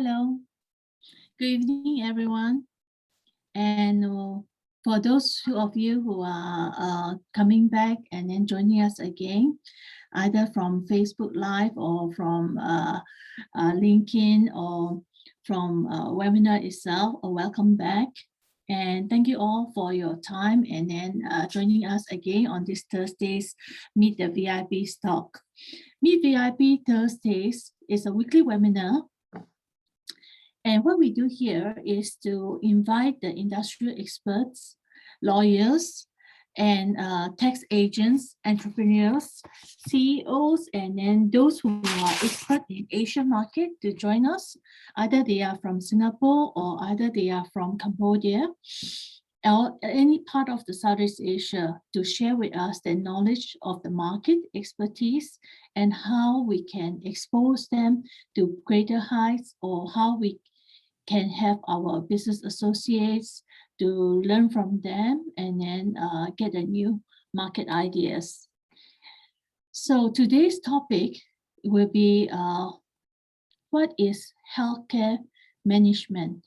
Hello, good evening, everyone. And for those of you who are coming back and then joining us again, either from Facebook Live or from LinkedIn or from webinar itself, welcome back. And thank you all for your time and then joining us again on this Thursday's Meet the VIPs talk. Meet VIP Thursdays is a weekly webinar. And what we do here is to invite the industrial experts, lawyers, and tax agents, entrepreneurs, CEOs, and then those who are expert in Asian market to join us. Either they are from Singapore or either they are from Cambodia or any part of the Southeast Asia to share with us their knowledge of the market, expertise, and how we can expose them to greater heights, or how we can have our business associates to learn from them and then get a new market ideas. So today's topic will be what is healthcare management?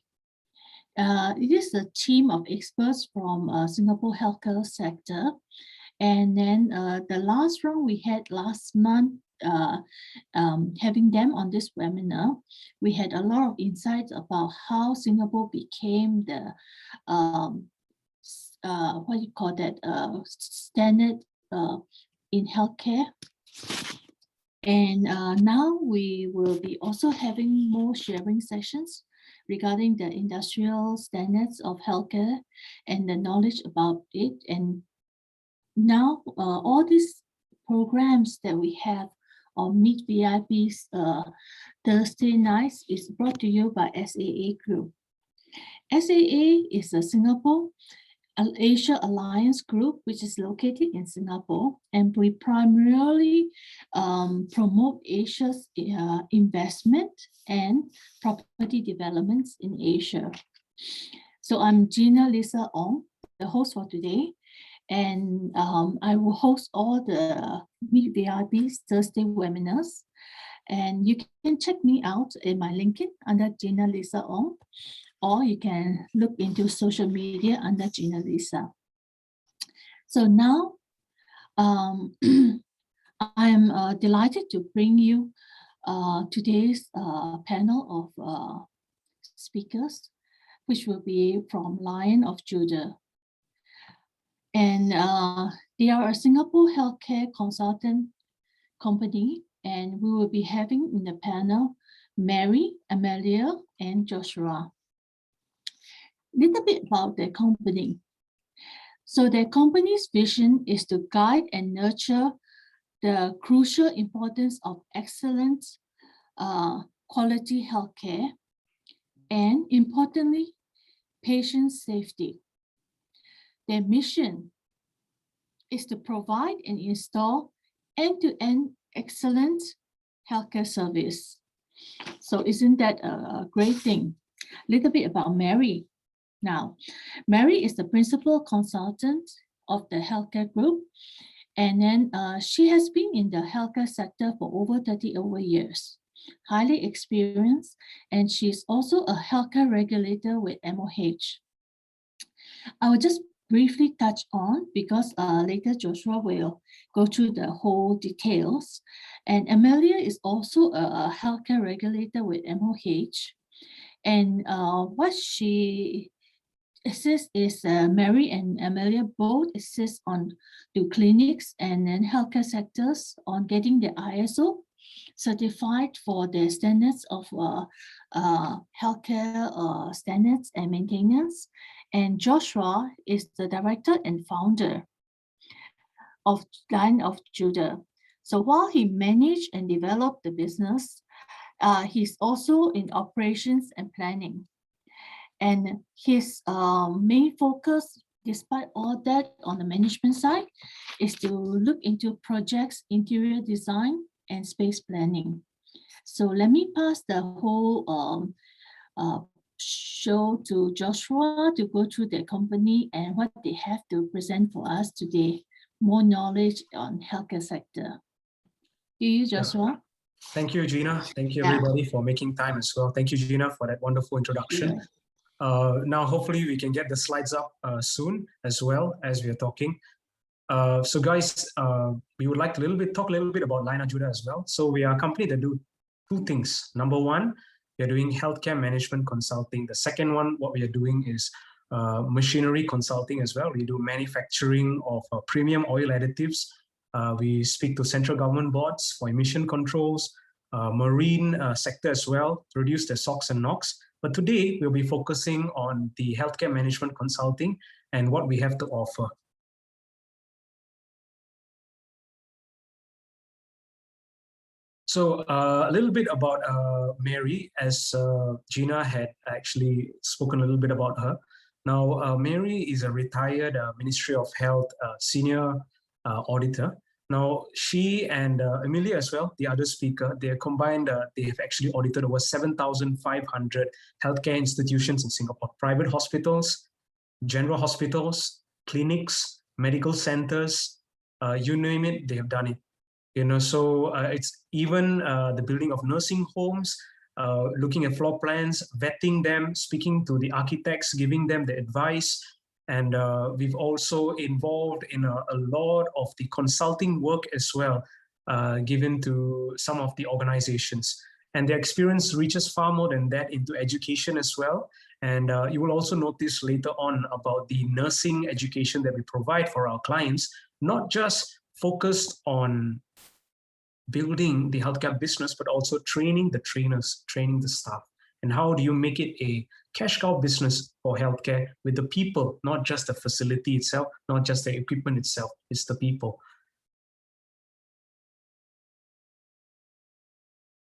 It is a team of experts from Singapore healthcare sector. And then the last round we had last month, having them on this webinar, we had a lot of insights about how Singapore became the what you call that standard in healthcare. And now we will be also having more sharing sessions regarding the industrial standards of healthcare and the knowledge about it. And now all these programs that we have on Meet VIPs Thursday nights is brought to you by SAA Group. SAA is a Singapore Asia Alliance Group, which is located in Singapore, and we primarily promote Asia's investment and property developments in Asia. So I'm Gina Lisa Ong, the host for today. And I will host all the Meet VIPs Thursday webinars. And you can check me out in my LinkedIn under Gina Lisa Ong, or you can look into social media under Gina Lisa. So now I'm delighted to bring you today's panel of speakers, which will be from Lion of Judah. And they are a Singapore healthcare consultant company, and we will be having in the panel Mary, Amelia, and Joshua. Little bit about their company. So their company's vision is to guide and nurture the crucial importance of excellent quality healthcare, and importantly, patient safety. Their mission is to provide and install end-to-end excellent healthcare service. So isn't that a great thing? A little bit about Mary. Now, Mary is the principal consultant of the healthcare group. And then she has been in the healthcare sector for over 30 years, highly experienced, and she's also a healthcare regulator with MOH. I will just briefly touch on, because later Joshua will go through the whole details. And Amelia is also a healthcare regulator with MOH. And what she assists is Mary and Amelia both assist on to clinics and then healthcare sectors on getting the ISO certified for the standards of healthcare standards and maintenance. And Joshua is the director and founder of Lion of Judah. So while he managed and developed the business, he's also in operations and planning. And his main focus, despite all that on the management side, is to look into projects, interior design, and space planning. So let me pass the whole show to Joshua to go through their company and what they have to present for us today. More knowledge on healthcare sector. To you, Joshua. Thank you, Gina. Thank you, everybody, for making time as well. Thank you, Gina, for that wonderful introduction. Now, hopefully, we can get the slides up soon as well as we are talking. So, guys, we would like to talk a little bit about Line Judah as well. So, we are a company that do two things. Number one, we are doing healthcare management consulting. The second one, what we are doing is machinery consulting as well. We do manufacturing of premium oil additives. We speak to central government boards for emission controls, marine sector as well, to reduce the SOx and NOx. But today we'll be focusing on the healthcare management consulting and what we have to offer. So a little bit about Mary, as Gina had actually spoken a little bit about her. Now, Mary is a retired Ministry of Health senior auditor. Now, she and Amelia as well, the other speaker, they are combined, they have actually audited over 7,500 healthcare institutions in Singapore, private hospitals, general hospitals, clinics, medical centers, you name it, they have done it. You know, so it's even the building of nursing homes, looking at floor plans, vetting them, speaking to the architects, giving them the advice. And we've also involved in a lot of the consulting work as well, given to some of the organizations. And their experience reaches far more than that into education as well. And you will also notice later on about the nursing education that we provide for our clients, not just focused on building the healthcare business, but also training the trainers, training the staff. And how do you make it a cash cow business for healthcare with the people, not just the facility itself, not just the equipment itself, it's the people.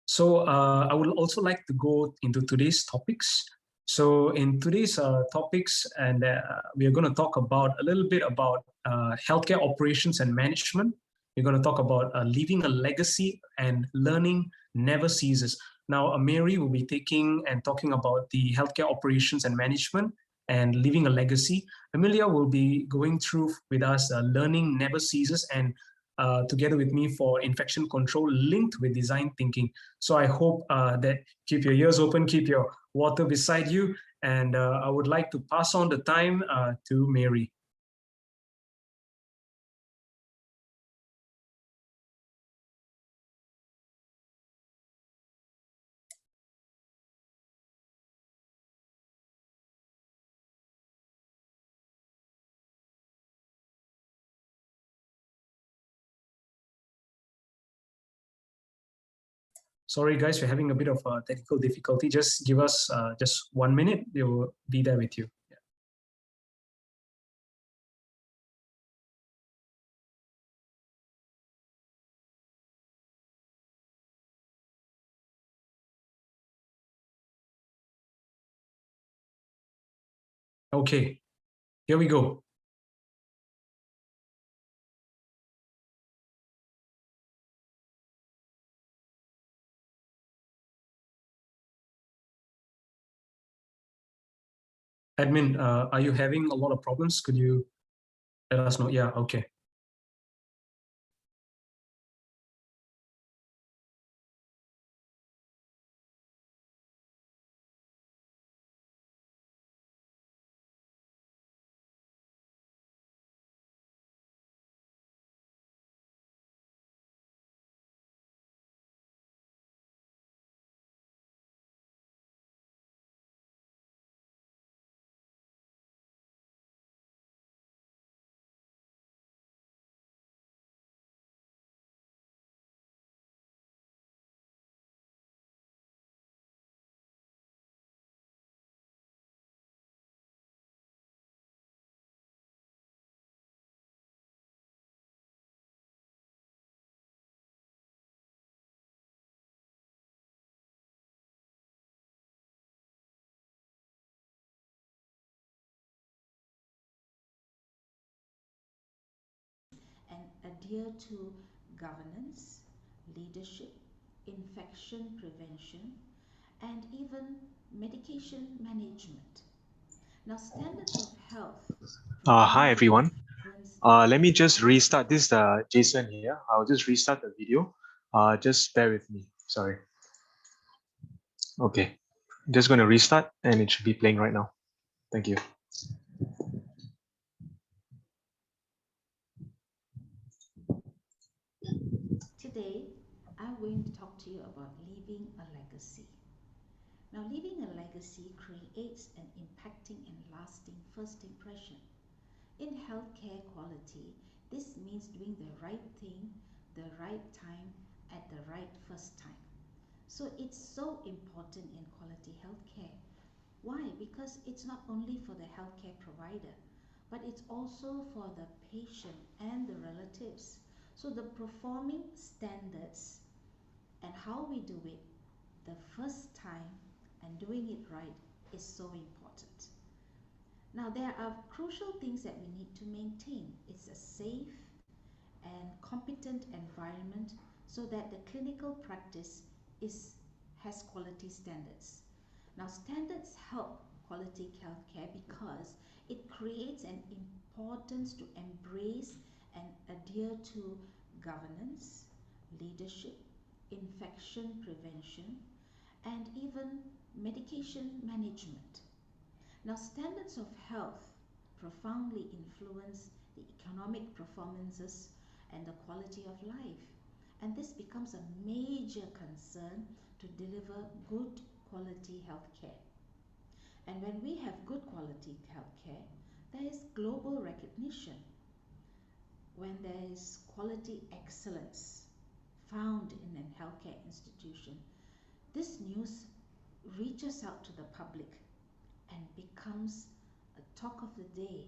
So I would also like to go into today's topics. So in today's topics, and we are going to talk about a little bit about healthcare operations and management. We're going to talk about leaving a legacy, and learning never ceases. Now, Mary will be taking and talking about the healthcare operations and management and leaving a legacy. Amelia will be going through with us learning never ceases, and together with me for infection control linked with design thinking. So I hope that keep your ears open, keep your water beside you, and I would like to pass on the time to Mary. Sorry, guys, we're having a bit of technical difficulty. Just give us just 1 minute. We will be there with you. Yeah. Okay, here we go. Admin, are you having a lot of problems? Could you let us know? Yeah, okay. And adhere to governance, leadership, infection prevention, and even medication management. Now, standards of health. Hi everyone. Let me just restart this. Jason here. I'll just restart the video. Just bear with me. Sorry. Okay, just going to restart and it should be playing right now. Thank you. Today, I'm going to talk to you about leaving a legacy. Now, leaving a legacy creates an impacting and lasting first impression. In healthcare quality, this means doing the right thing, the right time, at the right first time. So it's so important in quality healthcare. Why? Because it's not only for the healthcare provider, but it's also for the patient and the relatives. So the performing standards and how we do it the first time and doing it right is so important. Now, there are crucial things that we need to maintain. It's a safe and competent environment so that the clinical practice is has quality standards. Now, standards help quality healthcare because it creates an importance to embrace and adhere to governance, leadership, infection prevention, and even medication management. Now, standards of health profoundly influence the economic performances and the quality of life. And this becomes a major concern to deliver good quality healthcare. And when we have good quality healthcare, there is global recognition. When there is quality excellence found in a healthcare institution, this news reaches out to the public and becomes a talk of the day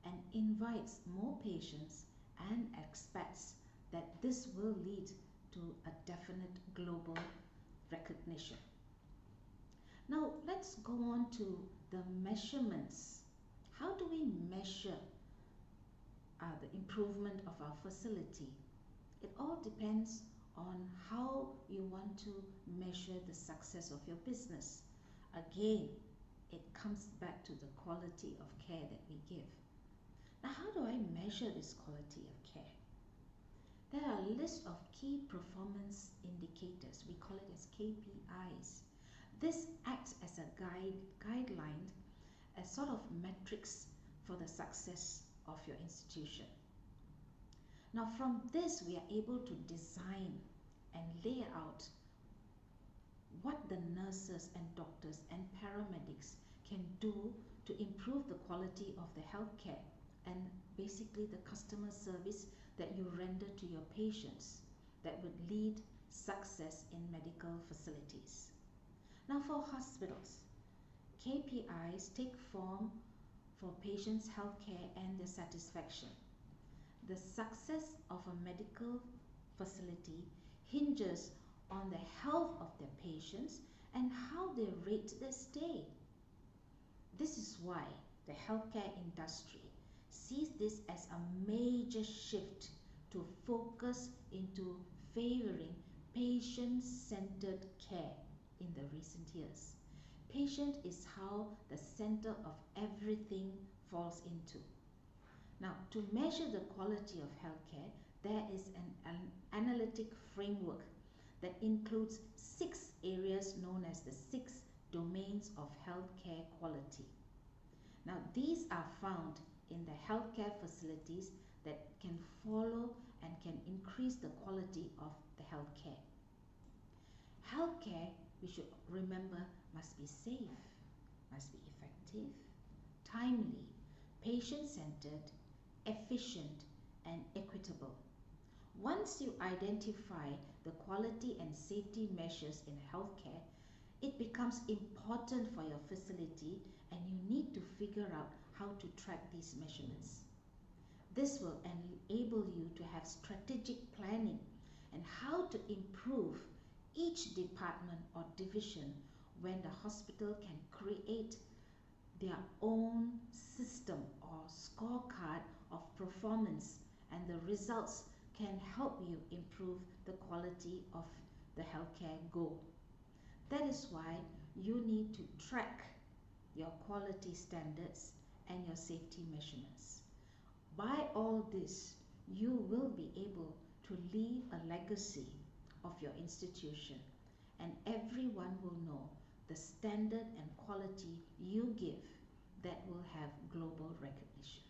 and invites more patients and expects that this will lead to a definite global recognition. Now let's go on to the measurements. How do we measure the improvement of our facility? It all depends on how you want to measure the success of your business. Again, it comes back to the quality of care that we give. Now, how do I measure this quality of care? There are a list of key performance indicators. We call it as KPIs. This acts as a guideline, a sort of metrics for the success of your institution. Now, from this, we are able to design and lay out what the nurses and doctors and paramedics can do to improve the quality of the healthcare and basically the customer service that you render to your patients that would lead success in medical facilities. Now, for hospitals, KPIs take form for patients' healthcare and their satisfaction. The success of a medical facility hinges on the health of their patients and how they rate their stay. This is why the healthcare industry sees this as a major shift to focus into favoring patient-centered care in the recent years. Patient is how the center of everything falls into. Now, to measure the quality of healthcare, there is an analytic framework that includes 6 areas known as the 6 domains of healthcare quality. Now, these are found in the healthcare facilities that can follow and can increase the quality of the healthcare. Healthcare, we should remember, must be safe, must be effective, timely, patient-centered, efficient, and equitable. Once you identify the quality and safety measures in healthcare, it becomes important for your facility and you need to figure out how to track these measurements. This will enable you to have strategic planning and how to improve each department or division when the hospital can create their own system or scorecard of performance, and the results can help you improve the quality of the healthcare goal. That is why you need to track your quality standards and your safety measurements. By all this, you will be able to leave a legacy of your institution and everyone will know the standard and quality you give that will have global recognition.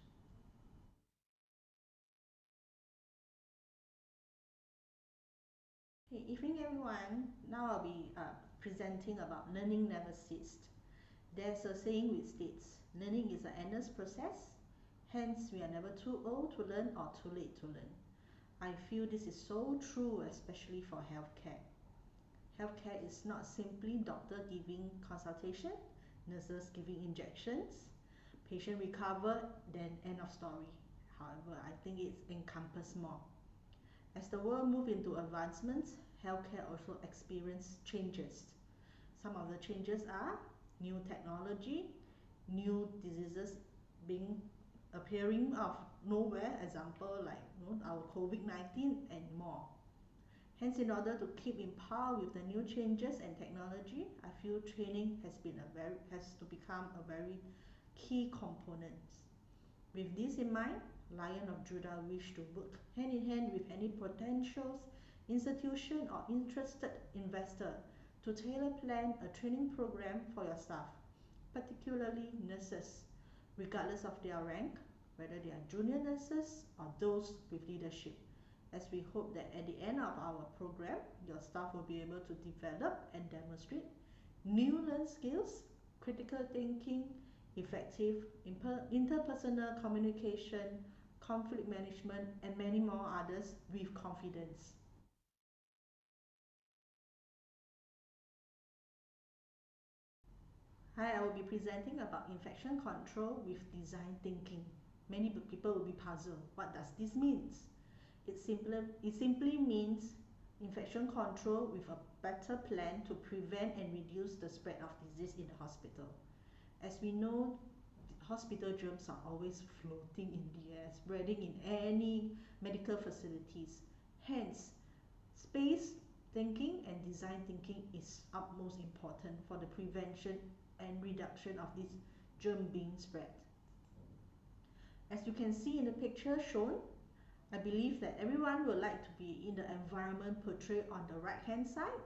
Hey, evening everyone. Now I'll be presenting about learning never ceased. There's a saying which states, learning is an endless process, hence we are never too old to learn or too late to learn. I feel this is so true, especially for healthcare. Healthcare is not simply doctor giving consultation, nurses giving injections, patient recover, then end of story. However, I think it encompasses more. As the world moves into advancements, healthcare also experiences changes. Some of the changes are new technology, new diseases being appearing out of nowhere, example like our COVID-19 and more. Hence, in order to keep in par with the new changes and technology, I feel training has to become a very key component. With this in mind, Lion of Judah wish to work hand in hand with any potential institution or interested investor to tailor plan a training program for your staff, particularly nurses, regardless of their rank, whether they are junior nurses or those with leadership, as we hope that at the end of our program, your staff will be able to develop and demonstrate new learned skills, critical thinking, effective interpersonal communication, conflict management, and many more others with confidence. Hi, I will be presenting about infection control with design thinking. Many people will be puzzled. What does this mean? It simply means infection control with a better plan to prevent and reduce the spread of disease in the hospital. As we know, hospital germs are always floating in the air, spreading in any medical facilities. Hence, space thinking and design thinking is utmost important for the prevention and reduction of this germ being spread. As you can see in the picture shown, I believe that everyone would like to be in the environment portrayed on the right hand side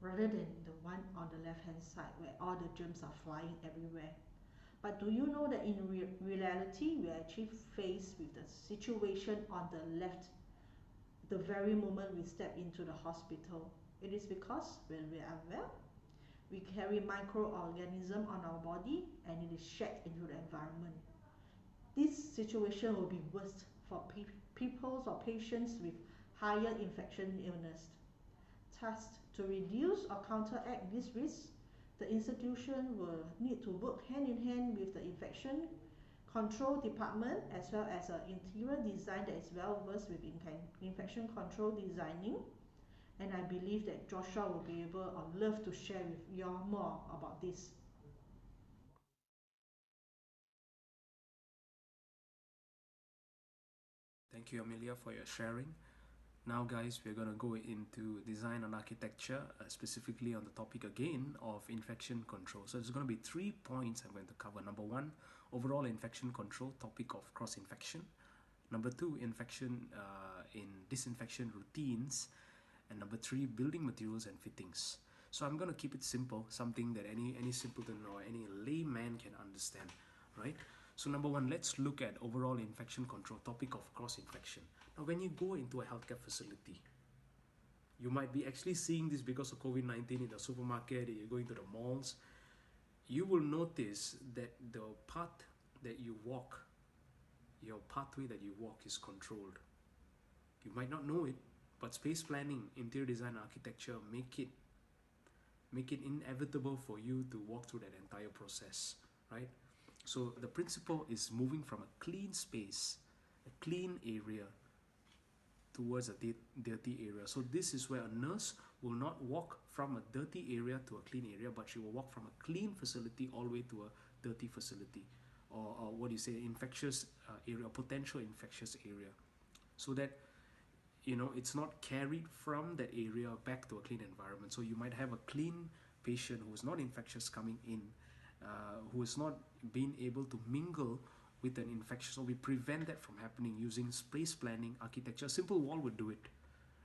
rather than the one on the left hand side where all the germs are flying everywhere. But do you know that in reality we are actually faced with the situation on the left the very moment we step into the hospital? It is because when we are well, we carry microorganisms on our body and it is shed into the environment. This situation will be worse for people or patients with higher infection illness. Thus, to reduce or counteract this risk, the institution will need to work hand in hand with the infection control department as well as an interior design that is well versed with infection control designing. And I believe that Joshua will be able or love to share with you all more about this. Thank you, Amelia, for your sharing. Now, guys, we're going to go into design and architecture, specifically on the topic again of infection control. So there's going to be 3 points I'm going to cover. Number 1, overall infection control, topic of cross-infection. Number 2, infection in disinfection routines. And number 3, building materials and fittings. So I'm going to keep it simple, something that any simpleton or any layman can understand, right? So number 1, let's look at overall infection control, topic of cross-infection. Now, when you go into a healthcare facility, you might be actually seeing this because of COVID-19 in the supermarket, you're going to the malls. You will notice that the path that you walk, your pathway that you walk is controlled. You might not know it, but space planning, interior design, architecture make it inevitable for you to walk through that entire process, right? So the principle is moving from a clean space, a clean area, towards a dirty area. So this is where a nurse will not walk from a dirty area to a clean area, but she will walk from a clean facility all the way to a dirty facility, or what do you say, infectious area, potential infectious area, so that it's not carried from that area back to a clean environment. So you might have a clean patient who is not infectious coming in, who is not being able to mingle with an infection. So we prevent that from happening using space planning, architecture. A simple wall would do it.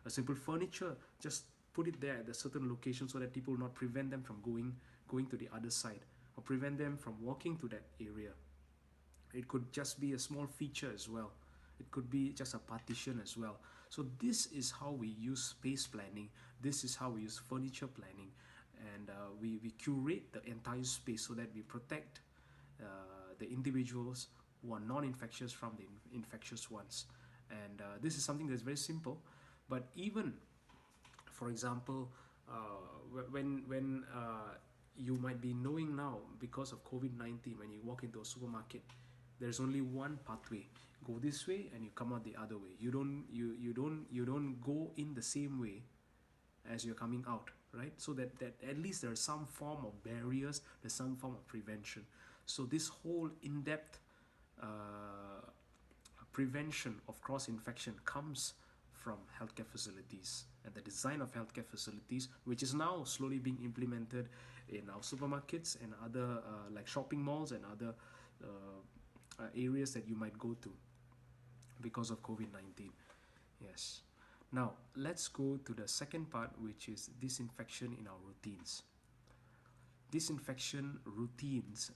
A simple furniture, just put it there at a certain location so that people will not prevent them from going to the other side, or prevent them from walking to that area. It could just be a small feature as well. It could be just a partition as well. So this is how we use space planning. This is how we use furniture planning, and we curate the entire space so that we protect the individuals who are non-infectious from the infectious ones. And this is something that's very simple, but even, for example, when you might be knowing now, because of COVID-19, when you walk into a supermarket, there's only one pathway. Go this way and you come out the other way. You don't go in the same way as you're coming out, right? So that at least there's some form of barriers, there's some form of prevention. So this whole in-depth prevention of cross-infection comes from healthcare facilities, and the design of healthcare facilities, which is now slowly being implemented in our supermarkets and other like shopping malls and other areas that you might go to because of COVID-19. Yes. Now, let's go to the second part, which is disinfection in our routines. Disinfection routines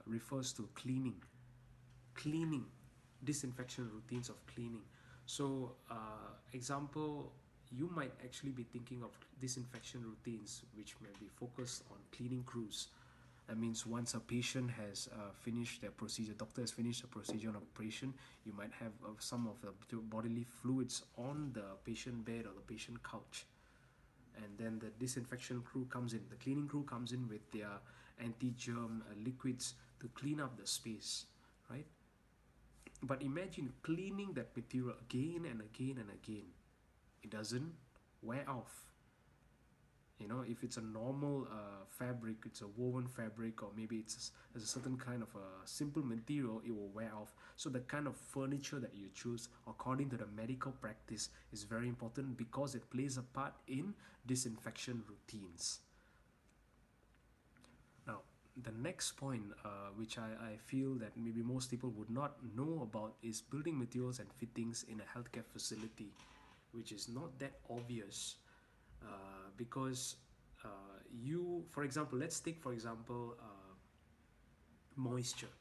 refers to cleaning, disinfection routines of cleaning. So, example, you might actually be thinking of disinfection routines which may be focused on cleaning crews. That means once a patient has finished their procedure, doctor has finished the procedure on operation, you might have some of the bodily fluids on the patient bed or the patient couch. And then the disinfection crew comes in, the cleaning crew comes in with their anti-germ liquids to clean up the space, right? But imagine cleaning that material again and again and again. It doesn't wear off. You know, if it's a normal fabric, it's a woven fabric, or maybe it's a certain kind of a simple material, it will wear off. So the kind of furniture that you choose according to the medical practice is very important, because it plays a part in disinfection routines. Now, the next point, which I feel that maybe most people would not know about, is building materials and fittings in a healthcare facility, which is not that obvious. Because for example, let's take for example moisture.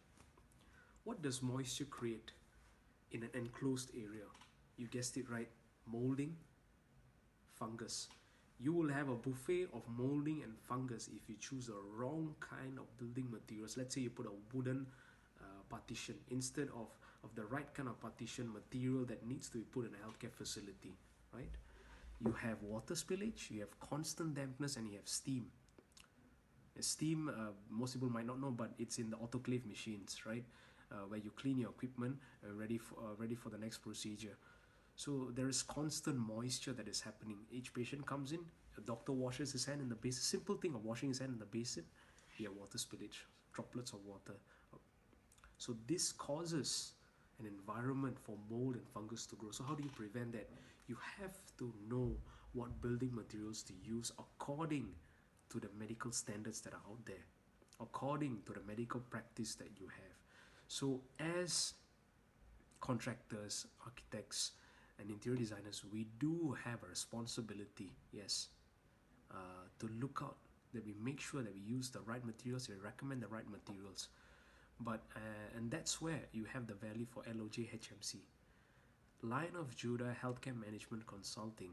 What does moisture create in an enclosed area? You guessed it right, molding, fungus. You will have a buffet of molding and fungus if you choose the wrong kind of building materials. Let's say you put a wooden partition instead of the right kind of partition material that needs to be put in a healthcare facility, right? You have water spillage, you have constant dampness, and you have steam. Steam, most people might not know, but it's in the autoclave machines, right? Where you clean your equipment ready for the next procedure. So there is constant moisture that is happening. Each patient comes in, the doctor washes his hand in the basin. Simple thing of washing his hand in the basin, you have water spillage, droplets of water. So this causes an environment for mold and fungus to grow. So how do you prevent that? You have to know what building materials to use according to the medical standards that are out there, according to the medical practice that you have. So as contractors, architects, and interior designers, we do have a responsibility, yes, to look out that we make sure that we use the right materials, we recommend the right materials. But and that's where you have the value for LOJ HMC, Lion of Judah Healthcare Management Consulting.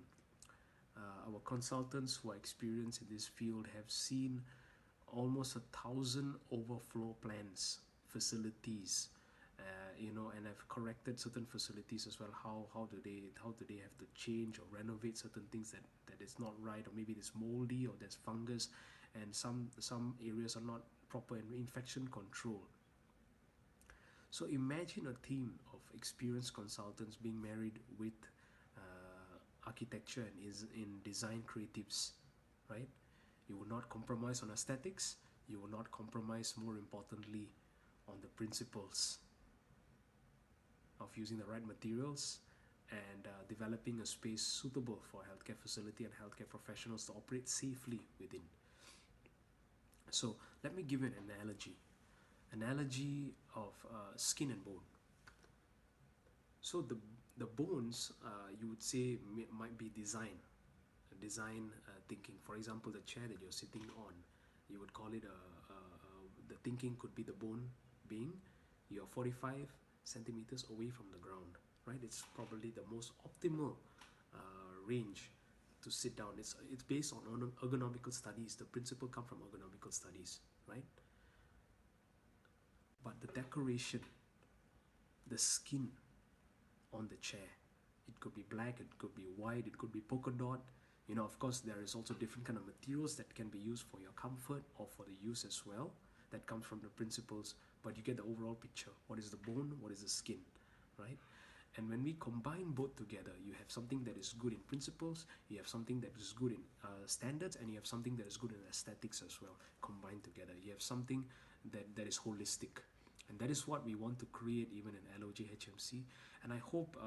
Our consultants who are experienced in this field have seen almost 1,000 overflow plans, facilities, and have corrected certain facilities as well. How do they have to change or renovate certain things that is not right, or maybe it's moldy or there's fungus, and some areas are not proper in infection control. So imagine a team of experienced consultants being married with architecture and is in design creatives, right? You will not compromise on aesthetics. You will not compromise, more importantly, on the principles of using the right materials and developing a space suitable for a healthcare facility and healthcare professionals to operate safely within. So let me give you an analogy of skin and bone. So the bones, you would say, might be designed design thinking. For example, the chair that you're sitting on, you would call it the thinking could be the bone being you're 45 centimeters away from the ground, right? It's probably the most optimal range to sit down. It's based on ergonomical studies. The principle come from ergonomical studies, right? But the decoration, the skin on the chair, it could be black, it could be white, it could be polka dot. You know, of course, there is also different kind of materials that can be used for your comfort or for the use as well. That comes from the principles, but you get the overall picture. What is the bone? What is the skin, right? And when we combine both together, you have something that is good in principles, you have something that is good in standards, and you have something that is good in aesthetics as well, combined together. You have something that is holistic. And that is what we want to create even in LOJ HMC. And I hope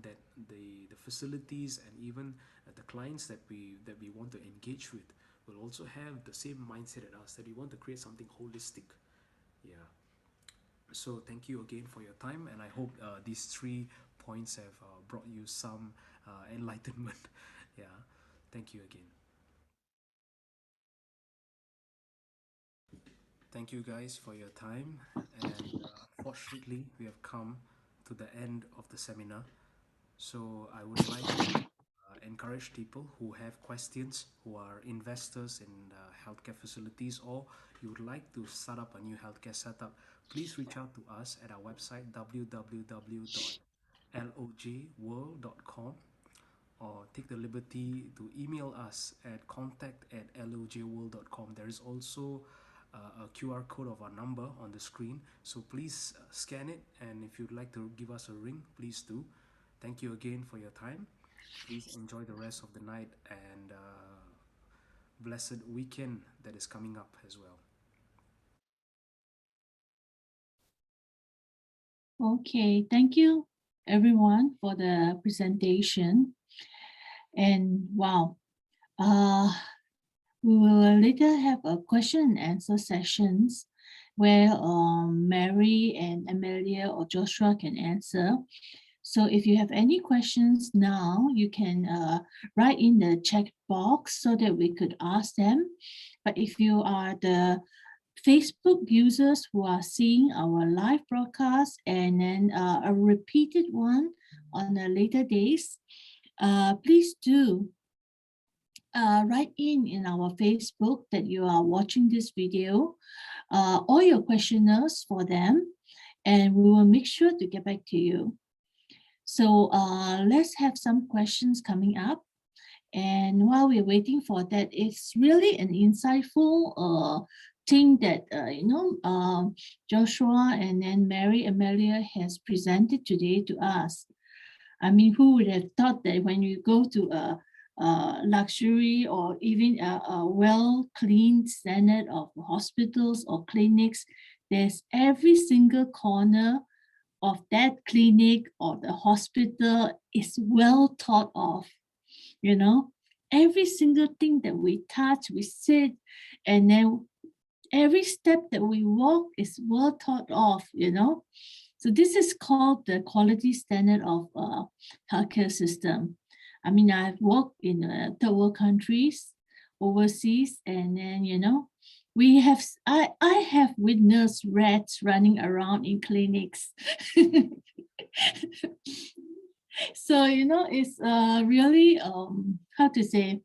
that the facilities and even the clients that we want to engage with will also have the same mindset as us, that we want to create something holistic. Yeah. So thank you again for your time, and I hope these 3 points have brought you some enlightenment. Yeah, thank you again. Thank you guys for your time, and unfortunately we have come to the end of the seminar. So I would like to encourage people who have questions, who are investors in healthcare facilities, or you would like to start up a new healthcare setup, please reach out to us at our website www.lojworld.com, or take the liberty to email us at contact@lojworld.com. There is also a QR code of our number on the screen, so please scan it, and if you'd like to give us a ring, please do. Thank you again for your time. Please enjoy the rest of the night and blessed weekend that is coming up as well. Okay, thank you everyone for the presentation. And wow, we will later have a question and answer sessions where Mary and Amelia or Joshua can answer. So if you have any questions now, you can write in the chat box so that we could ask them. But if you are the Facebook users who are seeing our live broadcast and then a repeated one on the later days, please do write in our Facebook that you are watching this video, all your questionnaires for them, and we will make sure to get back to you. So let's have some questions coming up. And while we're waiting for that, it's really an insightful thing that, Joshua and then Mary Amelia has presented today to us. I mean, who would have thought that when you go to a luxury or even a well-cleaned standard of hospitals or clinics, there's every single corner of that clinic or the hospital is well thought of, you know, every single thing that we touch, we sit, and then every step that we walk is well thought of, you know. So this is called the quality standard of healthcare system. I mean, I've worked in third world countries, overseas, and then, you know, I have witnessed rats running around in clinics. So, you know, it's really, how to say,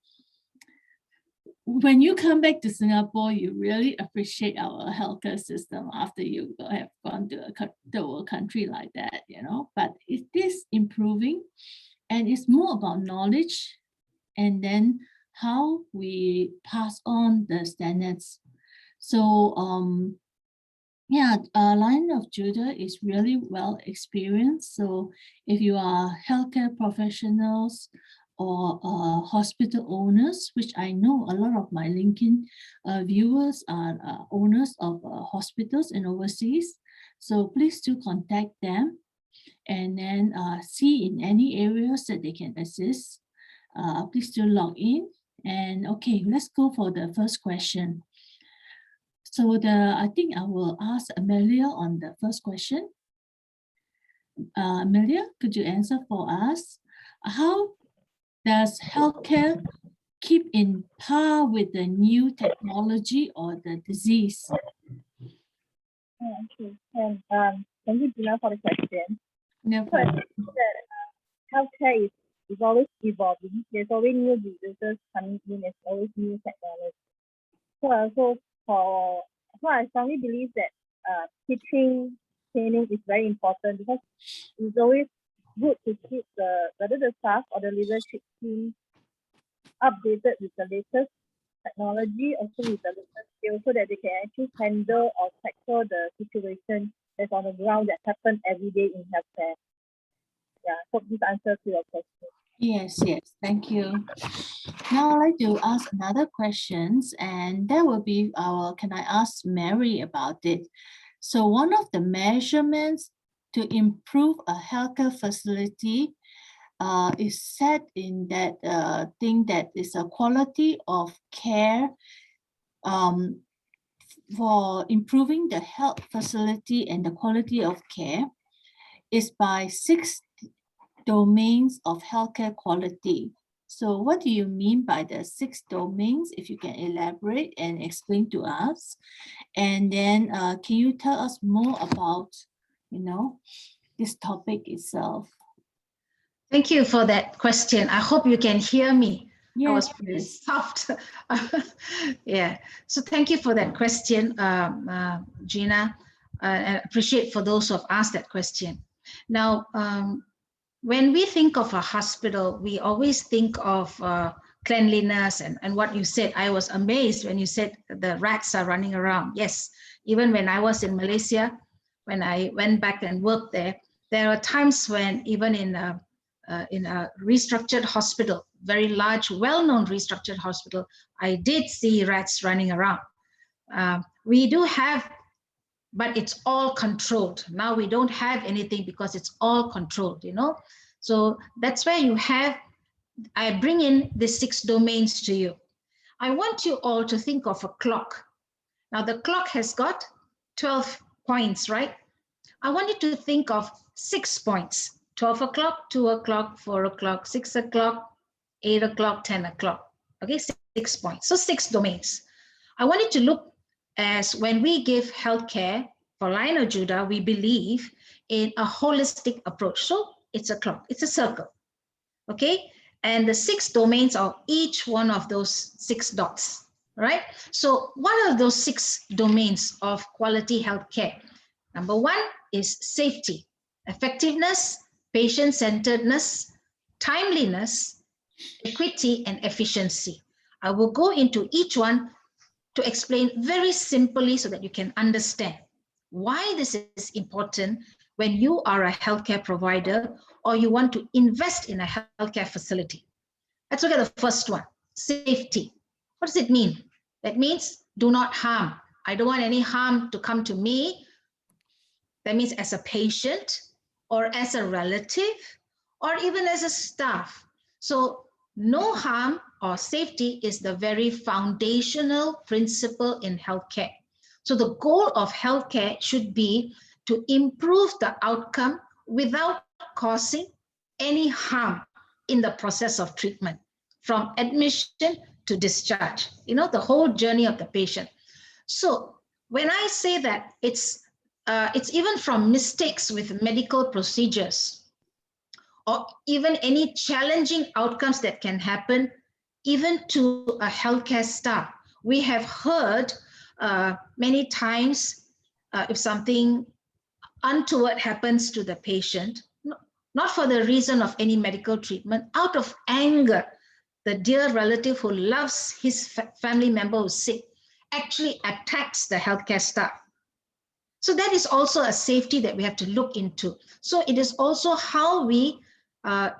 when you come back to Singapore, you really appreciate our healthcare system after you have gone to a third world country like that, you know, but it is improving, and it's more about knowledge and then how we pass on the standards. So yeah, Lion of Judah is really well experienced. So if you are healthcare professionals or hospital owners, which I know a lot of my LinkedIn viewers are owners of hospitals in overseas, so please do contact them and then see in any areas that they can assist. Please do log in. And okay, let's go for the first question. So I think I will ask Amelia on the first question. Amelia, could you answer for us? How does healthcare keep in par with the new technology or the disease? Okay. And thank you, Gina, for the question. No So I problem. think that healthcare is always evolving. There's always new diseases coming in. There's always new technology. So I strongly believe that teaching training is very important because it's always good to keep whether the staff or the leadership team updated with the latest technology, also with the latest skills, so that they can actually handle or tackle the situation that's on the ground that happen every day in healthcare. Yeah, hope this answers to your question. Yes, thank you. Now I'd like to ask another questions, and that will be can I ask Mary about it? So one of the measurements to improve a healthcare facility is set in that thing that is a quality of care for improving the health facility and the quality of care is by 6 domains of healthcare quality. So what do you mean by the 6 domains? If you can elaborate and explain to us. And then can you tell us more about, this topic itself? Thank you for that question. I hope you can hear me. I was pretty Yes. soft. Yeah. So thank you for that question, Gina. I appreciate for those who have asked that question. Now, when we think of a hospital, we always think of cleanliness and what you said. I was amazed when you said the rats are running around. Yes, even when I was in Malaysia, when I went back and worked there are times when even in a restructured hospital, very large, well-known restructured hospital, I did see rats running around. We do have, but it's all controlled. Now we don't have anything because it's all controlled, So that's where I bring in the 6 domains to you. I want you all to think of a clock. Now the clock has got 12 points, right? I want you to think of 6 points: 12 o'clock, 2 o'clock, 4 o'clock, 6 o'clock, 8 o'clock, 10 o'clock. Okay, 6 points. So 6 domains. I want you to look as when we give healthcare for Lion of Judah, we believe in a holistic approach. So it's a clock, it's a circle. Okay, and the 6 domains are each one of those 6 dots, right? So what are those 6 domains of quality healthcare? Number 1 is safety, effectiveness, patient-centeredness, timeliness, equity, and efficiency. I will go into each one to explain very simply so that you can understand why this is important when you are a healthcare provider or you want to invest in a healthcare facility. Let's look at the first one, safety. What does it mean? That means do not harm. I don't want any harm to come to me. That means as a patient or as a relative or even as a staff. So no harm or safety is the very foundational principle in healthcare. So the goal of healthcare should be to improve the outcome without causing any harm in the process of treatment, from admission to discharge, the whole journey of the patient. So when I say that it's even from mistakes with medical procedures or even any challenging outcomes that can happen, even to a healthcare staff. We have heard many times if something untoward happens to the patient, not for the reason of any medical treatment, out of anger, the dear relative who loves his family member who's sick actually attacks the healthcare staff. So that is also a safety that we have to look into. So it is also how we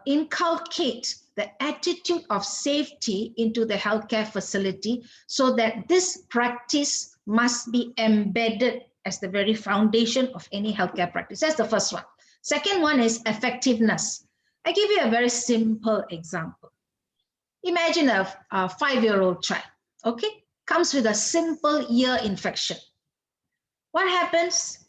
inculcate the attitude of safety into the healthcare facility so that this practice must be embedded as the very foundation of any healthcare practice. That's the first one. Second one is effectiveness. I give you a very simple example. Imagine a 5-year-old child, okay, comes with a simple ear infection. What happens?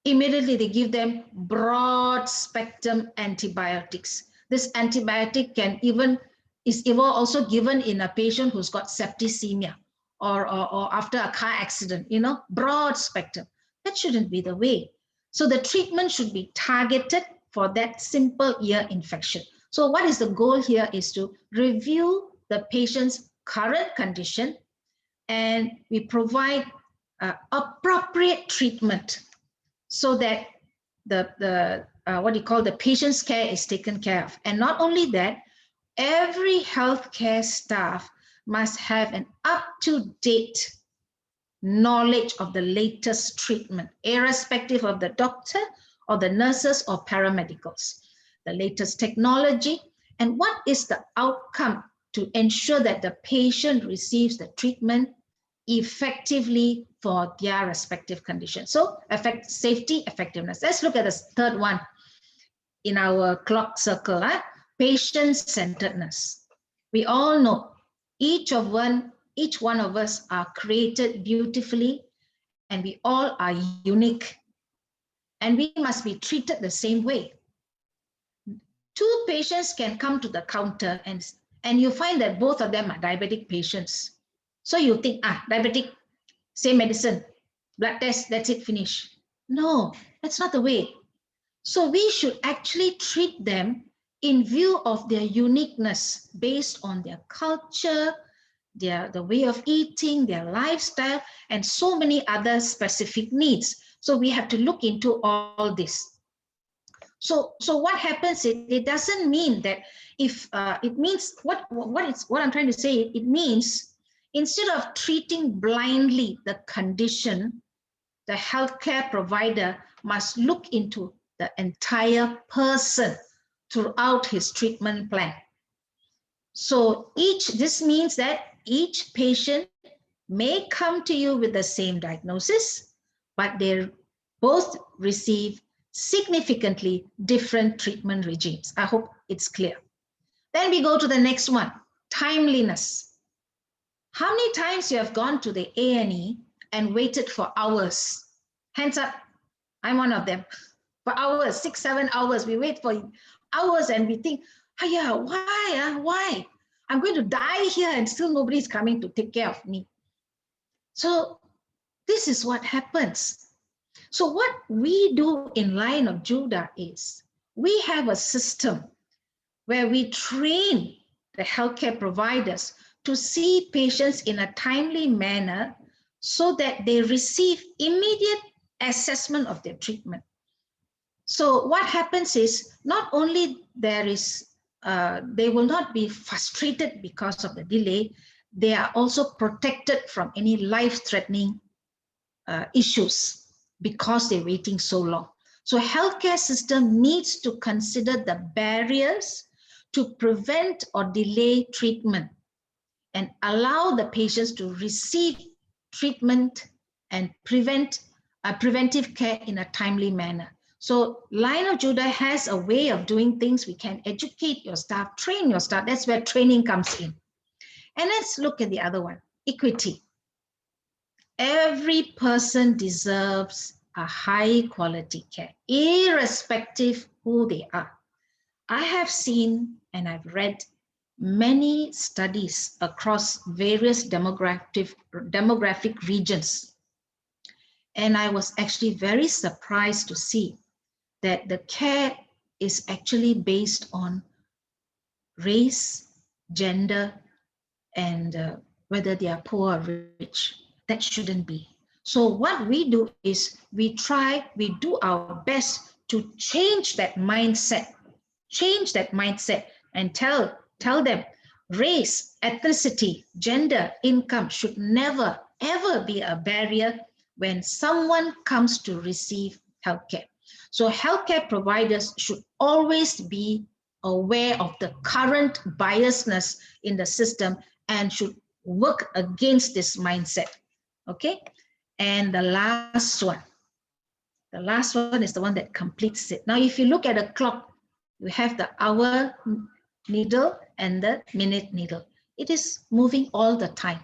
Immediately they give them broad spectrum antibiotics. This antibiotic can even is also given in a patient who's got septicemia or after a car accident, you know, broad spectrum. That shouldn't be the way. So the treatment should be targeted for that simple ear infection. So what is the goal here is to review the patient's current condition, and we provide appropriate treatment so that the what do you call, the patient's care is taken care of. And not only that, every healthcare staff must have an up-to-date knowledge of the latest treatment, irrespective of the doctor or the nurses or paramedicals, the latest technology, and what is the outcome to ensure that the patient receives the treatment effectively for their respective conditions. So safety, effectiveness. Let's look at the third one in our clock circle, patient-centeredness. We all know each one of us are created beautifully, and we all are unique, and we must be treated the same way. Two patients can come to the counter and you find that both of them are diabetic patients. So you think, diabetic, same medicine, blood test, that's it, finish. No, that's not the way. So we should actually treat them in view of their uniqueness based on their culture, the way of eating, their lifestyle, and so many other specific needs. So we have to look into all this. So what happens, it doesn't mean that if it means what I'm trying to say, it means instead of treating blindly the condition, the healthcare provider must look into the entire person throughout his treatment plan. So this means that each patient may come to you with the same diagnosis, but they both receive significantly different treatment regimes. I hope it's clear. Then we go to the next one, timeliness. How many times you have gone to the A&E and waited for hours? Hands up. I'm one of them. For hours, 6-7 hours, we wait for hours and we think, why? I'm going to die here and still nobody's coming to take care of me. So this is what happens. So what we do in Lion of Judah is we have a system where we train the healthcare providers to see patients in a timely manner so that they receive immediate assessment of their treatment. So what happens is not only they will not be frustrated because of the delay, they are also protected from any life-threatening issues because they're waiting so long. So healthcare system needs to consider the barriers to prevent or delay treatment and allow the patients to receive treatment and preventive care in a timely manner. So Lion of Judah has a way of doing things. We can educate your staff, train your staff. That's where training comes in. And let's look at the other one, equity. Every person deserves a high quality care, irrespective who they are. I have seen and I've read many studies across various demographic regions. And I was actually very surprised to see that the care is actually based on race, gender, and whether they are poor or rich. That shouldn't be. So what we do is we do our best to change that mindset and tell them race, ethnicity, gender, income should never, ever be a barrier when someone comes to receive healthcare. So healthcare providers should always be aware of the current biasness in the system and should work against this mindset. Okay, and the last one is the one that completes it. Now, if you look at a clock, you have the hour needle and the minute needle. It is moving all the time.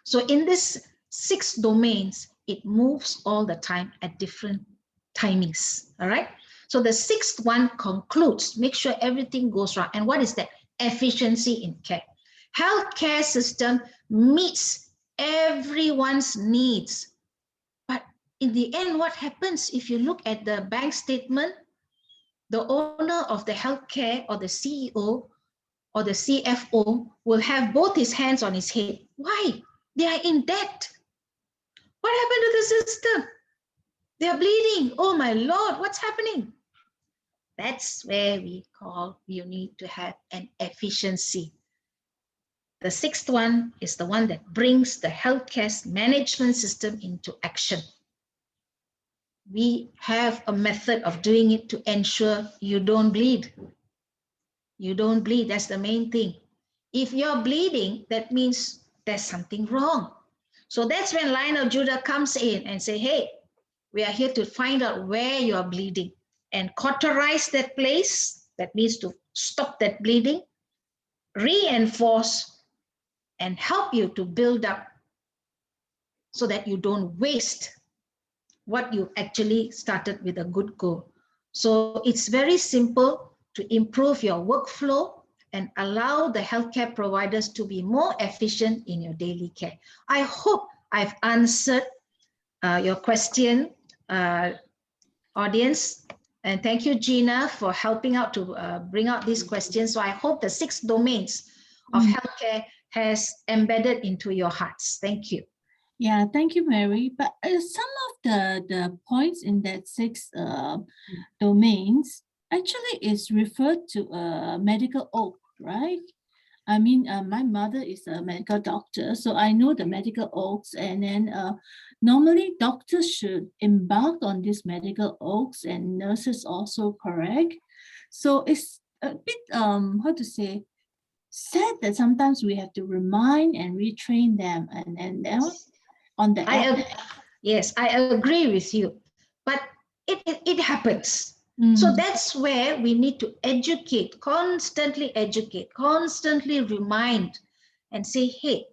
So in this 6 domains, it moves all the time at different timings. All right. So the 6th one concludes, make sure everything goes right. And what is that? efficiency in care. Healthcare system meets everyone's needs. But in the end, what happens if you look at the bank statement? The owner of the healthcare or the CEO or the CFO will have both his hands on his head. Why? They are in debt. What happened to the system? They are bleeding. Oh my Lord, what's happening? That's where we call you need to have an efficiency. The sixth one is the one that brings the healthcare management system into action. We have a method of doing it to ensure you don't bleed. You don't bleed, that's the main thing. If you're bleeding, that means there's something wrong. So that's when Lion of Judah comes in and say, hey, we are here to find out where you are bleeding and cauterize that place. That means to stop that bleeding, reinforce, and help you to build up so that you don't waste what you actually started with a good goal. So it's very simple to improve your workflow and allow the healthcare providers to be more efficient in your daily care. I hope I've answered your question, audience. And thank you, Gina, for helping out to bring out these questions. So I hope the 6 domains of healthcare has embedded into your hearts. Thank you. Yeah, thank you, Mary. But some of the points in that 6 domains actually is referred to medical oath, right? I mean, my mother is a medical doctor, so I know the medical oaths, and then normally doctors should embark on these medical oaths, and nurses also, correct? So it's a bit, how to say, sad that sometimes we have to remind and retrain them, and on the yes, I agree with you, but it happens. So that's where we need to educate, constantly remind and say, hey,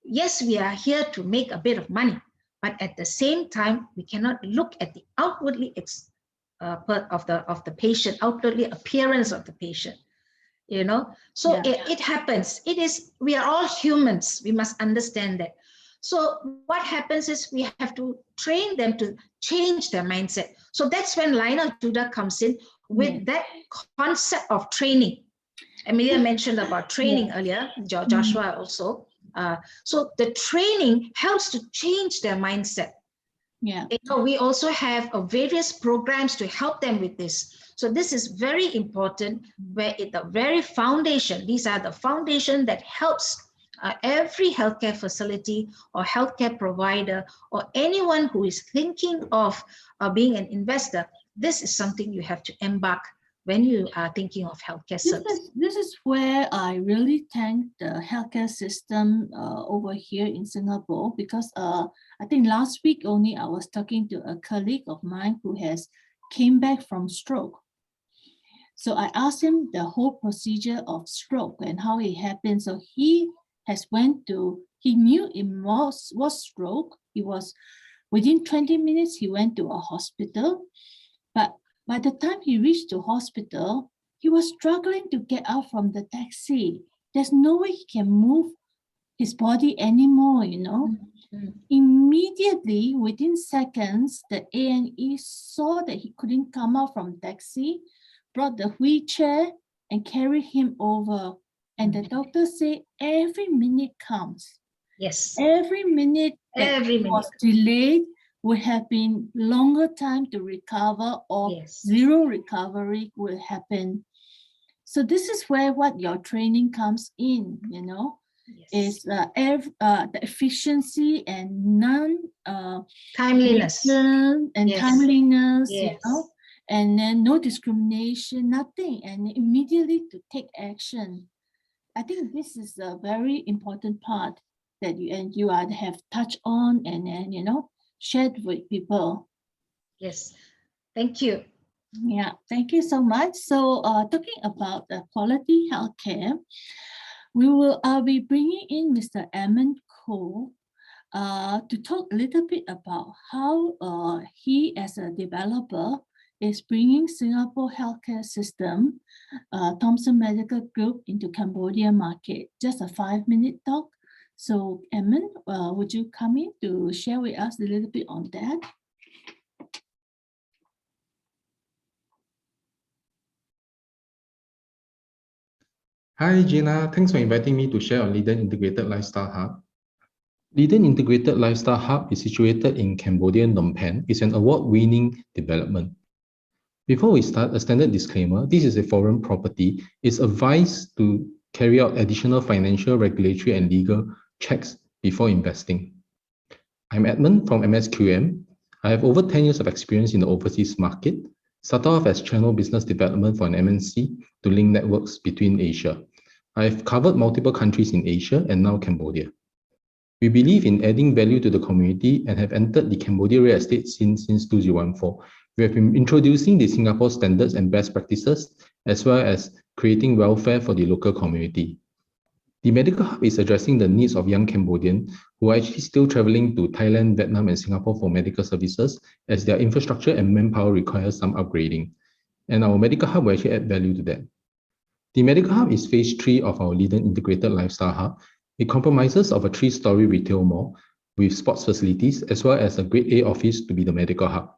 yes, we are here to make a bit of money, but at the same time, we cannot look at the outwardly of the patient, outwardly appearance of the patient. You know, so it happens. We are all humans. We must understand that. So what happens is we have to train them to change their mindset. So that's when Lion of Judah comes in with that concept of training. Amelia mentioned about training earlier, Joshua also. So the training helps to change their mindset. Yeah. You know, we also have various programs to help them with this. So this is very important, where at the very foundation, these are the foundation that helps every healthcare facility or healthcare provider or anyone who is thinking of being an investor. This is something you have to embark when you are thinking of healthcare service. This is where I really thank the healthcare system over here in Singapore, because I think last week only I was talking to a colleague of mine who has came back from stroke. So I asked him the whole procedure of stroke and how it happened. So he knew it was stroke. He was within 20 minutes, he went to a hospital. But by the time he reached the hospital, he was struggling to get out from the taxi. There's no way he can move his body anymore, you know. Immediately, within seconds, the A&E saw that he couldn't come out from taxi, brought the wheelchair and carried him over. And the doctor said every minute counts. Yes. Every minute that was delayed would have been longer time to recover, or zero recovery will happen. So this is where what your training comes in, you know, is the efficiency and timeliness and timeliness, you know, and then no discrimination, nothing, and immediately to take action. I think this is a very important part that you have touched on and you know, shared with people. Yes, thank you. Yeah, thank you so much. So talking about the quality healthcare, I'll be bringing in Mr. Emmett Cole to talk a little bit about how he, as a developer, is bringing Singapore healthcare system, Thomson Medical Group into Cambodia market. Just a 5-minute talk. So Edmund, would you come in to share with us a little bit on that? Hi Gina, thanks for inviting me to share on Leiden Integrated Lifestyle Hub. Leiden Integrated Lifestyle Hub is situated in Cambodia, Phnom Penh. It's an award-winning development. Before we start, a standard disclaimer, this is a foreign property. It's advised to carry out additional financial, regulatory, and legal checks before investing. I'm Edmund from MSQM. I have over 10 years of experience in the overseas market, started off as channel business development for an MNC to link networks between Asia. I've covered multiple countries in Asia and now Cambodia. We believe in adding value to the community and have entered the Cambodia real estate scene since 2014. We have been introducing the Singapore standards and best practices, as well as creating welfare for the local community. The medical hub is addressing the needs of young Cambodians who are actually still traveling to Thailand, Vietnam, and Singapore for medical services, as their infrastructure and manpower requires some upgrading. And our medical hub will actually add value to that. The medical hub is phase 3 of our Leiden Integrated Lifestyle Hub. It compromises of a 3-story retail mall with sports facilities, as well as a Grade A office to be the medical hub.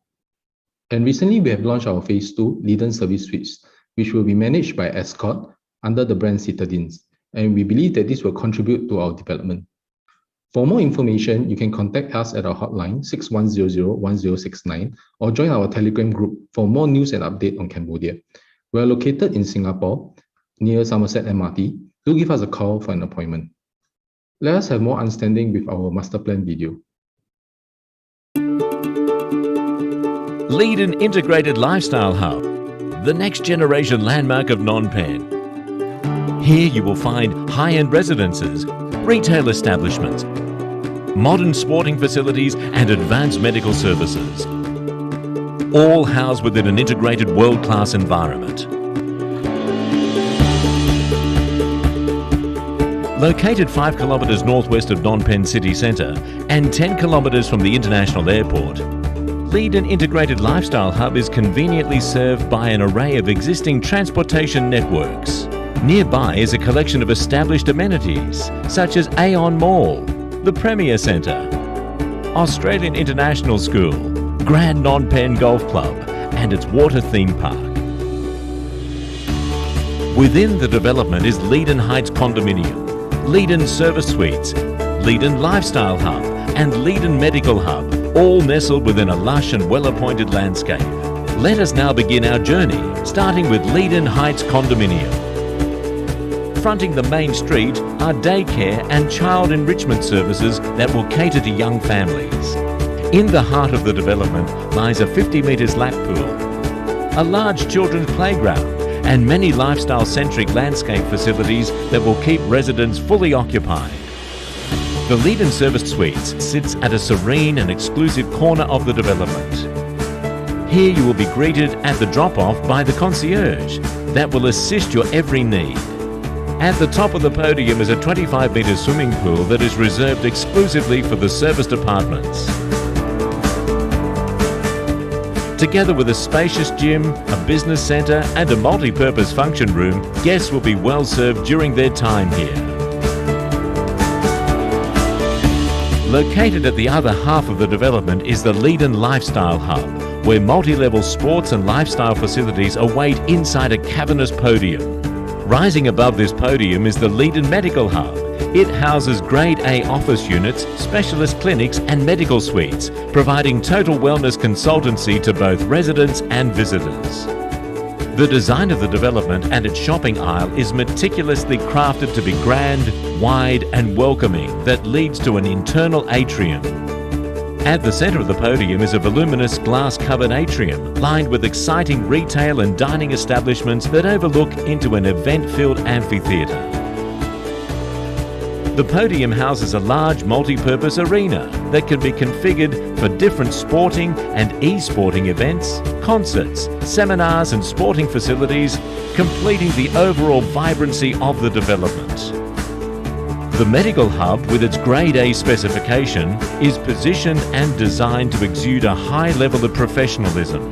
And recently, we have launched our phase 2 Leiden Service Suites, which will be managed by Escort under the brand Citadines. And we believe that this will contribute to our development. For more information, you can contact us at our hotline 6100-1069 or join our Telegram group for more news and update on Cambodia. We are located in Singapore, near Somerset MRT. Do give us a call for an appointment. Let us have more understanding with our master plan video. Leiden Integrated Lifestyle Hub, the next generation landmark of Phnom Penh. Here you will find high-end residences, retail establishments, modern sporting facilities and advanced medical services, all housed within an integrated world-class environment. Located 5 kilometres northwest of Phnom Penh city centre and 10 kilometres from the international airport, Leiden Integrated Lifestyle Hub is conveniently served by an array of existing transportation networks. Nearby is a collection of established amenities such as Aeon Mall, the Premier Centre, Australian International School, Grand Phnom Penh Golf Club and its water theme park. Within the development is Leiden Heights Condominium, Leiden Service Suites, Leiden Lifestyle Hub and Leiden Medical Hub, all nestled within a lush and well-appointed landscape. Let us now begin our journey, starting with Leiden Heights Condominium. Fronting the main street are daycare and child enrichment services that will cater to young families. In the heart of the development lies a 50 metres lap pool, a large children's playground and many lifestyle-centric landscape facilities that will keep residents fully occupied. The Leiden Service Suites sits at a serene and exclusive corner of the development. Here you will be greeted at the drop-off by the concierge that will assist your every need. At the top of the podium is a 25-metre swimming pool that is reserved exclusively for the service departments. Together with a spacious gym, a business centre and a multi-purpose function room, guests will be well served during their time here. Located at the other half of the development is the Leiden Lifestyle Hub, where multi-level sports and lifestyle facilities await inside a cavernous podium. Rising above this podium is the Leiden Medical Hub. It houses Grade A office units, specialist clinics and medical suites, providing total wellness consultancy to both residents and visitors. The design of the development and its shopping aisle is meticulously crafted to be grand, wide and welcoming that leads to an internal atrium. At the centre of the podium is a voluminous glass-covered atrium lined with exciting retail and dining establishments that overlook into an event-filled amphitheatre. The podium houses a large multi-purpose arena that can be configured for different sporting and e-sporting events, concerts, seminars and sporting facilities, completing the overall vibrancy of the development. The Medical Hub, with its Grade A specification, is positioned and designed to exude a high level of professionalism.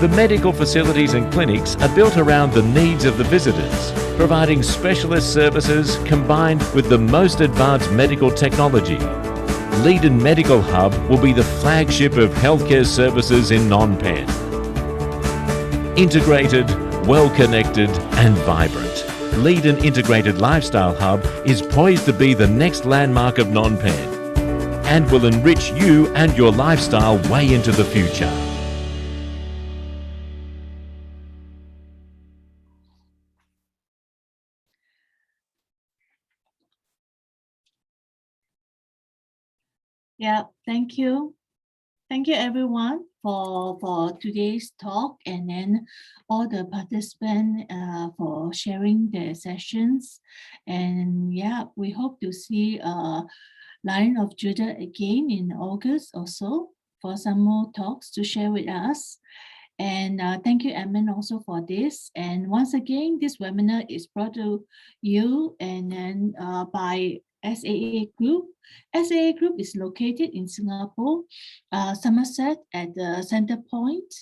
The medical facilities and clinics are built around the needs of the visitors, providing specialist services combined with the most advanced medical technology. Leiden Medical Hub will be the flagship of healthcare services in Phnom Penh. Integrated, well-connected and vibrant, Leiden Integrated Lifestyle Hub is poised to be the next landmark of Phnom Penh and will enrich you and your lifestyle way into the future. Yeah, thank you. Thank you everyone for today's talk, and then all the participants for sharing their sessions. And yeah, we hope to see Lion of Judah again in August or so for some more talks to share with us. And thank you, Edmund, also for this. And once again, this webinar is brought to you and then by SAA Group. SAA Group is located in Singapore, Somerset at the Centrepoint,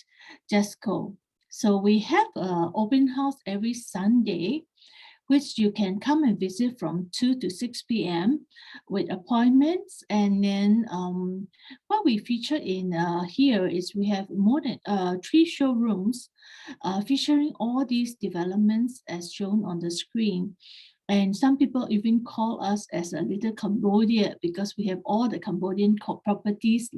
JESCO. So we have an open house every Sunday, which you can come and visit from 2 to 6 p.m. with appointments. And then what we feature in here is we have more than 3 showrooms featuring all these developments as shown on the screen. And some people even call us as a little Cambodia because we have all the Cambodian properties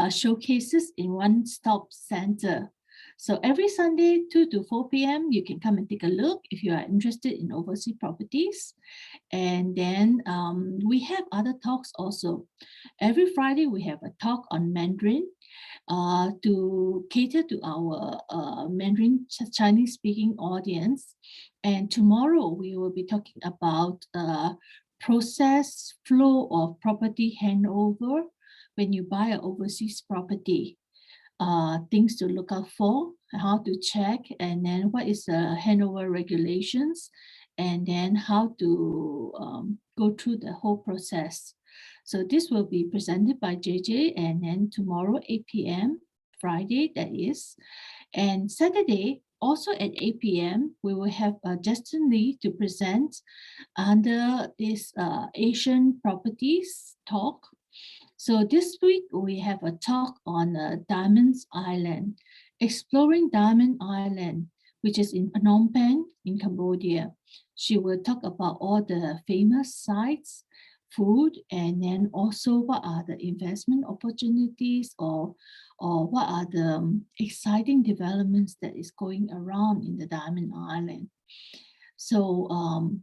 showcases in one-stop center. So every Sunday, 2 to 4 p.m., you can come and take a look if you are interested in overseas properties. And then we have other talks also. Every Friday, we have a talk on Mandarin to cater to our Mandarin Chinese speaking audience. And tomorrow we will be talking about process flow of property handover when you buy an overseas property. Things to look out for, how to check, and then what is the handover regulations, and then how to go through the whole process. So this will be presented by JJ, and then tomorrow 8 p.m. Friday that is, and Saturday also at 8 p.m. we will have Justin Lee to present under this Asian properties talk. So this week we have a talk on Diamonds Island, exploring Diamond Island, which is in Phnom Penh in Cambodia. She will talk about all the famous sites, food, and then also what are the investment opportunities or what are the exciting developments that is going around in the Diamond Island. So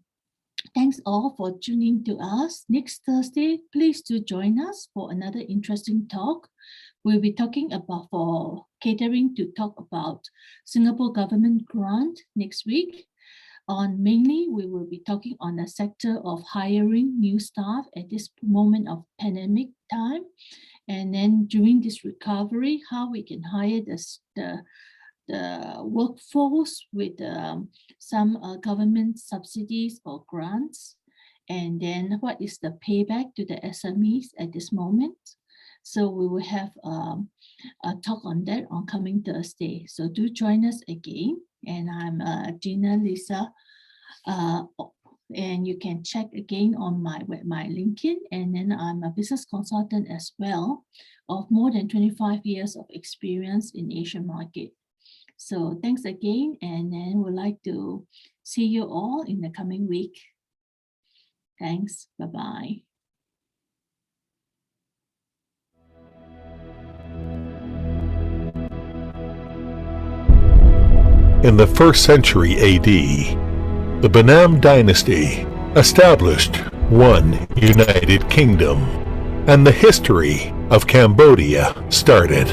thanks all for tuning to us. Next Thursday, please do join us for another interesting talk. We'll be talking about catering to talk about Singapore government grant next week. Mainly, we will be talking on the sector of hiring new staff at this moment of pandemic time. And then during this recovery, how we can hire the workforce with some government subsidies or grants. And then what is the payback to the SMEs at this moment? So we will have a talk on that on coming Thursday. So do join us again. And I'm Gina Lisa. And you can check again on my LinkedIn. And then I'm a business consultant as well of more than 25 years of experience in Asian market. So thanks again. And then we'd like to see you all in the coming week. Thanks. Bye-bye. In the 1st century AD, the Bonam dynasty established one united kingdom, and the history of Cambodia started.